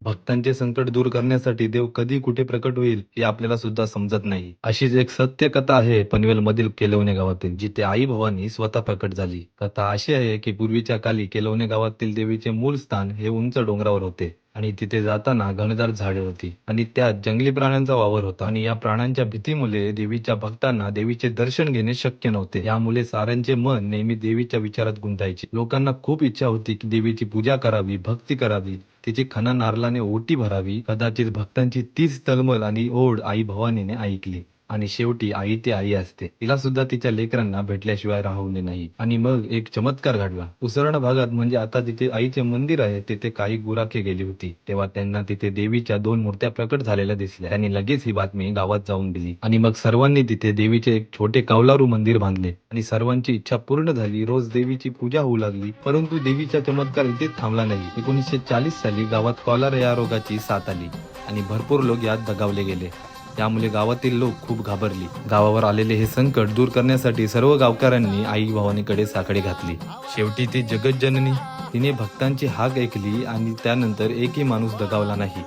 भक्तांचे संकट दूर करण्यासाठी देव कधी कुठे प्रकट होईल हे आपल्याला सुद्धा समजत नाही. अशीच एक सत्य कथा आहे पनवेल मधील केलवणे गावातील, जिथे आई भवानी स्वतः प्रकट झाली. कथा अशी आहे की पूर्वीच्या काली केलवणे गावातील देवीचे मूळ स्थान हे उंच डोंगरावर होते आणि तिथे जाताना घनदाट झाडे होती आणि त्यात जंगली प्राण्यांचा वावर होता आणि या प्राण्यांच्या भीतीमुळे देवीच्या भक्तांना देवीचे दर्शन घेणे शक्य नव्हते. यामुळे साऱ्यांचे मन नेहमी देवीच्या विचारात गुंतायचे. लोकांना खूप इच्छा होती की देवीची पूजा करावी, भक्ती करावी, तिची खणा नारळाने ओटी भरावी. कदाचित भक्तांची तीच तळमळ आणि ओढ आई भवानीने ऐकली आणि शेवटी आई ती आई असते. तिला सुद्धा तिच्या लेकरांना भेटल्याशिवाय राहवले नाही. आणि मग एक चमत्कार घडला. उसरण भागात म्हणजे आता जिथे आईचे मंदिर आहे तिथे काही गुराखे गेली होती. तेव्हा त्यांना तिथे देवीच्या 2 मूर्त्या प्रकट झालेल्या दिसल्या. त्यांनी लगेच ही बातमी गावात जाऊन दिली आणि मग सर्वांनी तिथे देवीचे एक छोटे कौलारू मंदिर बांधले आणि सर्वांची इच्छा पूर्ण झाली. रोज देवीची पूजा होऊ लागली. परंतु देवीचा चमत्कार इथेच थांबला नाही. 1940 साली गावात कॉलरा या रोगाची साथ आली आणि भरपूर लोक यात दगावले गेले. त्यामुळे गावातील लोक खूप घाबरली. गावावर आलेले हे संकट दूर करण्यासाठी सर्व गावकऱ्यांनी आई भवानीकडे साकडे घातली. शेवटी ती जगज्जननी, तिने भक्तांची हाक ऐकली आणि त्यानंतर एकही माणूस दगावला नाही.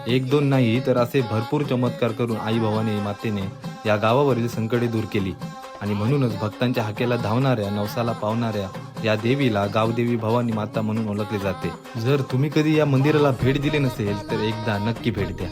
1-2 नाही तर असे भरपूर चमत्कार करून आई भवानी मातेने या गावावरील संकटे दूर केली आणि म्हणूनच भक्तांच्या हाकेला धावणाऱ्या, नवसाला पावणाऱ्या या देवीला गावदेवी भवानी माता म्हणून ओळखले जाते. जर तुम्ही कधी या मंदिराला भेट दिली नसेल तर एकदा नक्की भेट द्या.